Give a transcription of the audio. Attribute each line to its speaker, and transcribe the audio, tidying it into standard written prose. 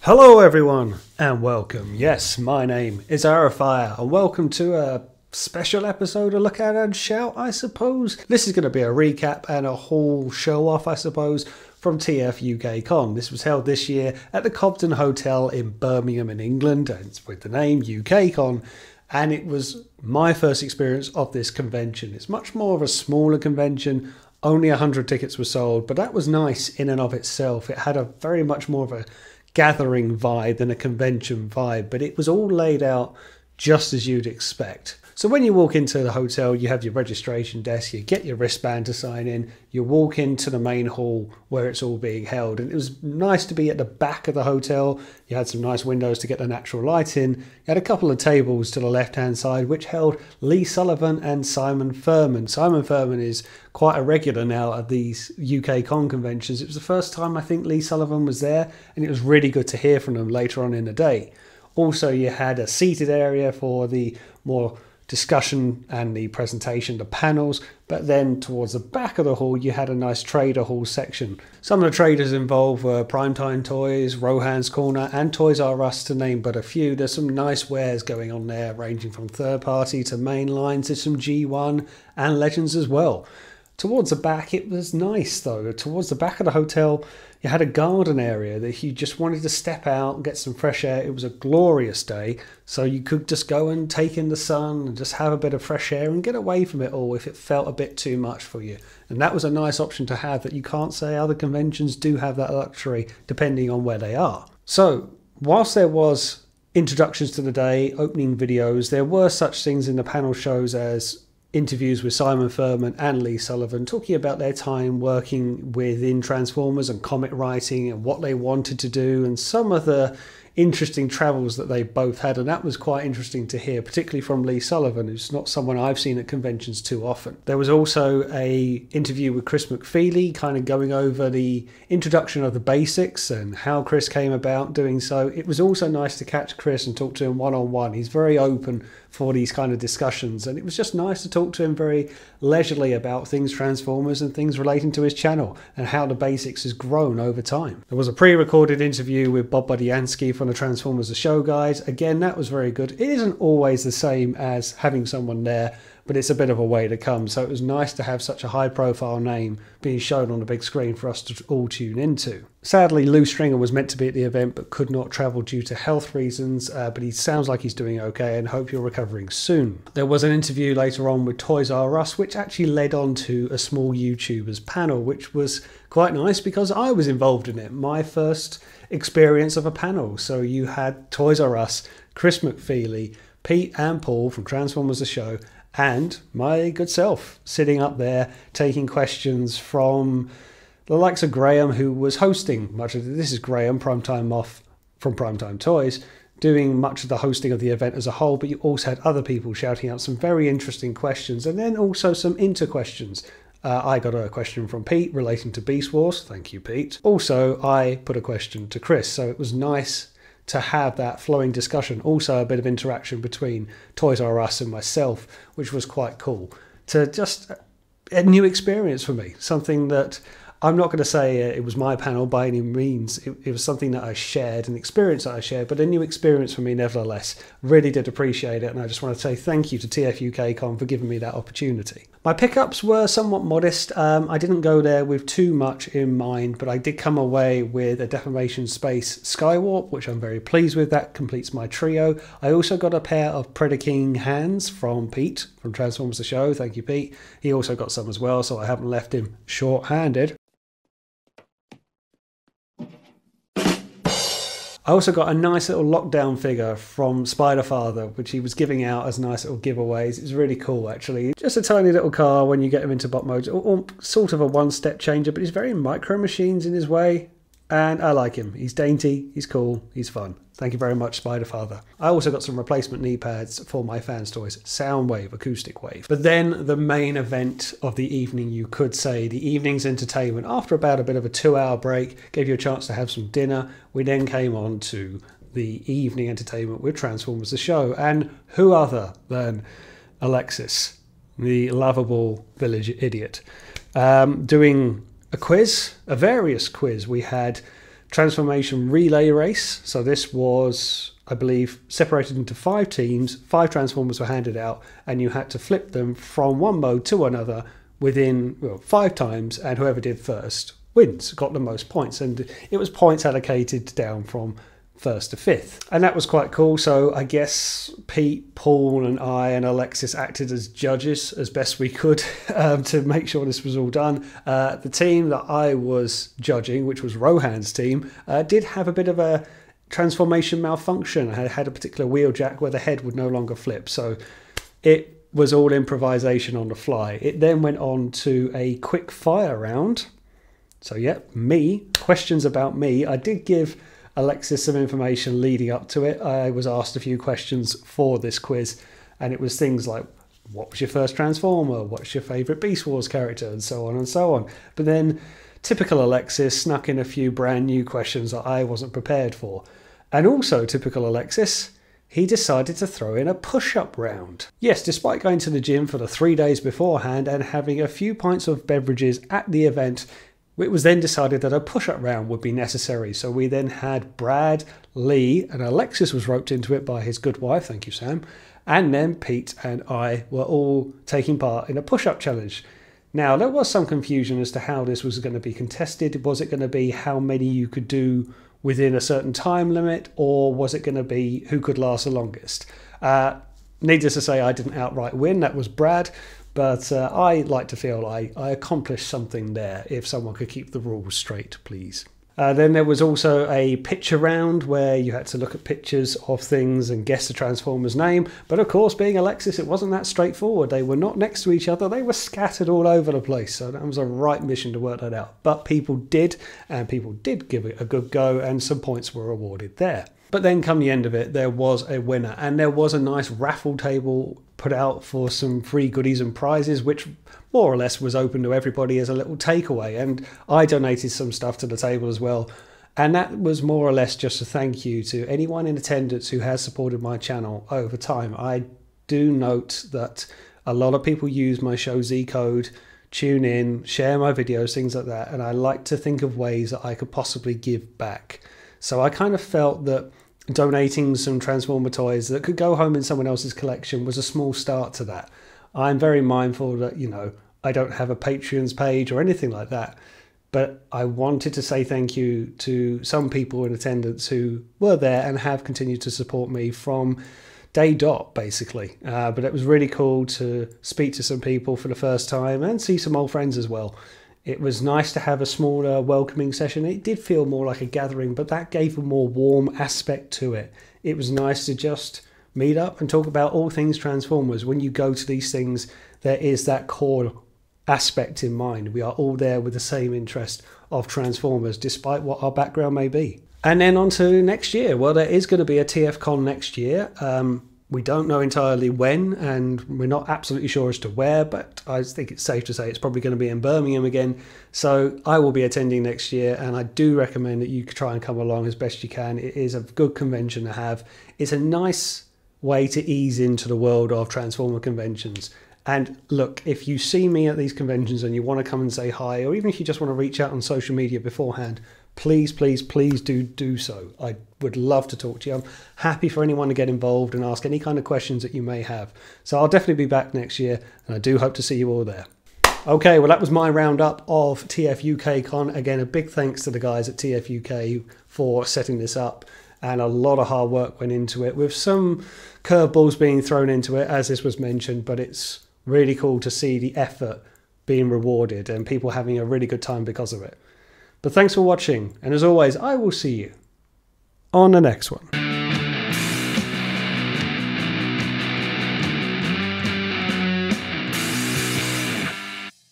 Speaker 1: Hello everyone and welcome. Yes, my name is Arafire and welcome to a special episode of Look Out and Shout, I suppose. This is going to be a recap and a whole show off, I suppose, from TFUKCON. This was held this year at the Cobden Hotel in Birmingham in England, and it's with the name UKCon, and it was my first experience of this convention. It's much more of a smaller convention. Only 100 tickets were sold, but that was nice in and of itself. It had a very much more of a gathering vibe than a convention vibe, but it was all laid out just as you'd expect. So when you walk into the hotel, you have your registration desk, you get your wristband to sign in, you walk into the main hall where it's all being held. And it was nice to be at the back of the hotel. You had some nice windows to get the natural light in. You had a couple of tables to the left-hand side, which held Lee Sullivan and Simon Furman. Simon Furman is quite a regular now at these UKCon conventions. It was the first time I think Lee Sullivan was there, and it was really good to hear from them later on in the day. Also, you had a seated area for the more discussion and the presentation, the panels, but then towards the back of the hall you had a nice trader hall section. Some of the traders involved were Primetime Toys, Rohan's Corner and Toys R Us, to name but a few. There's some nice wares going on there, ranging from third party to mainline to some G1 and Legends as well. Towards the back it was nice though. Towards the back of the hotel you had a garden area that you just wanted to step out and get some fresh air. It was a glorious day, so you could just go and take in the sun and just have a bit of fresh air and get away from it all if it felt a bit too much for you. And that was a nice option to have that you can't say other conventions do have that luxury depending on where they are. So whilst there was introductions to the day, opening videos, there were such things in the panel shows as interviews with Simon Furman and Lee Sullivan talking about their time working within Transformers and comic writing and what they wanted to do and some of the interesting travels that they both had, and that was quite interesting to hear, particularly from Lee Sullivan, who's not someone I've seen at conventions too often. There was also a interview with Chris McFeely, kind of going over the introduction of the basics and how Chris came about doing so. It was also nice to catch Chris and talk to him one-on-one. He's very open for these kind of discussions, and it was just nice to talk to him very leisurely about things Transformers and things relating to his channel and how the basics has grown over time. There was a pre-recorded interview with Bob Budiansky from the Transformers The Show guys. Again, that was very good. It isn't always the same as having someone there, but it's a bit of a way to come. So it was nice to have such a high profile name being shown on the big screen for us to all tune into. Sadly, Lou Stringer was meant to be at the event but could not travel due to health reasons, but he sounds like he's doing okay and hope you're recovering soon. There was an interview later on with Toys R Us, which actually led on to a small YouTubers panel, which was quite nice because I was involved in it. My first experience of a panel. So you had Toys R Us, Chris McFeely, Pete and Paul from Transformers The Show, and my good self sitting up there taking questions from the likes of Graham, who was hosting much of this is Graham, Primetime Off from Primetime Toys, doing much of the hosting of the event as a whole, but you also had other people shouting out some very interesting questions and then also some inter-questions. I got a question from Pete relating to Beast Wars. Thank you, Pete. Also, I put a question to Chris, so it was nice to have that flowing discussion. Also, a bit of interaction between Toys R Us and myself, which was quite cool. To just a new experience for me, something that I'm not going to say it was my panel by any means. It was something that I shared, an experience that I shared, but a new experience for me nevertheless. Really did appreciate it, and I just want to say thank you to TFUKCON for giving me that opportunity. My pickups were somewhat modest. I didn't go there with too much in mind, but I did come away with a Defamation Space Skywarp, which I'm very pleased with. That completes my trio. I also got a pair of Predaking hands from Pete from Transformers The Show. Thank you, Pete. He also got some as well, so I haven't left him short-handed. I also got a nice little lockdown figure from Spider-Father, which he was giving out as nice little giveaways. It was really cool, actually. Just a tiny little car when you get him into bot mode, or sort of a one-step changer, but he's very micro machines in his way, and I like him. He's dainty, he's cool, he's fun. Thank you very much, Spider-Father. I also got some replacement knee pads for my Fans Toys Soundwave, Acoustic Wave. But then the main event of the evening, you could say, the evening's entertainment, after about a bit of a 2-hour break, gave you a chance to have some dinner. We then came on to the evening entertainment with Transformers The Show, and who other than Alexis, the lovable village idiot, doing a quiz, a various quiz. We had transformation relay race. So this was, I believe, separated into 5 teams. 5 transformers were handed out, and you had to flip them from one mode to another within 5 times, and whoever did first wins, got the most points. And it was points allocated down from 1st to 5th, and that was quite cool. So I guess Pete, Paul and I and Alexis acted as judges as best we could to make sure this was all done. The team that I was judging, which was Rohan's team, did have a bit of a transformation malfunction. I had a particular wheeljack where the head would no longer flip, so it was all improvisation on the fly. It then went on to a quick fire round. So yeah, questions about me. I did give Alexis some information leading up to it. I was asked a few questions for this quiz, and it was things like, what was your first Transformer? What's your favourite Beast Wars character? And so on and so on. But then typical Alexis snuck in a few brand new questions that I wasn't prepared for. And also typical Alexis, he decided to throw in a push-up round. Yes, despite going to the gym for the 3 days beforehand and having a few pints of beverages at the event, it was then decided that a push-up round would be necessary. So we then had Brad, Lee, and Alexis was roped into it by his good wife, thank you Sam, and then Pete and I were all taking part in a push-up challenge. Now, there was some confusion as to how this was going to be contested. Was it going to be how many you could do within a certain time limit, or was it going to be who could last the longest? Needless to say, I didn't outright win. That was Brad. But I like to feel I accomplished something there, if someone could keep the rules straight, please. Then there was also a picture round where you had to look at pictures of things and guess the Transformer's name. But of course, being Alexis, it wasn't that straightforward. They were not next to each other. They were scattered all over the place. So that was a right mission to work that out. But people did, and people did give it a good go, and some points were awarded there. But then come the end of it, there was a winner, and there was a nice raffle table put out for some free goodies and prizes, which more or less was open to everybody as a little takeaway. And I donated some stuff to the table as well. And that was more or less just a thank you to anyone in attendance who has supported my channel over time. I do note that a lot of people use my show Z Code, tune in, share my videos, things like that. And I like to think of ways that I could possibly give back. So I kind of felt that donating some Transformer toys that could go home in someone else's collection was a small start to that. I'm very mindful that, I don't have a Patreon's page or anything like that, but I wanted to say thank you to some people in attendance who were there and have continued to support me from day dot, basically. But it was really cool to speak to some people for the first time and see some old friends as well. It was nice to have a smaller welcoming session. It did feel more like a gathering, but that gave a more warm aspect to it. It was nice to just meet up and talk about all things Transformers. When you go to these things, there is that core aspect in mind. We are all there with the same interest of Transformers, despite what our background may be. And then on to next year. Well, there is going to be a TFCon next year. We don't know entirely when, and we're not absolutely sure as to where, but I think it's safe to say it's probably going to be in Birmingham again. So I will be attending next year, and I do recommend that you try and come along as best you can. It is a good convention to have. It's a nice way to ease into the world of Transformer conventions. And look, if you see me at these conventions and you want to come and say hi, or even if you just want to reach out on social media beforehand, please, please, please do so. I would love to talk to you. I'm happy for anyone to get involved and ask any kind of questions that you may have. So I'll definitely be back next year, and I do hope to see you all there. Okay, well, that was my roundup of TFUKCon. Again, a big thanks to the guys at TFUK for setting this up, and a lot of hard work went into it, with some curveballs being thrown into it, as this was mentioned, but it's really cool to see the effort being rewarded and people having a really good time because of it. But thanks for watching, and as always, I will see you on the next one.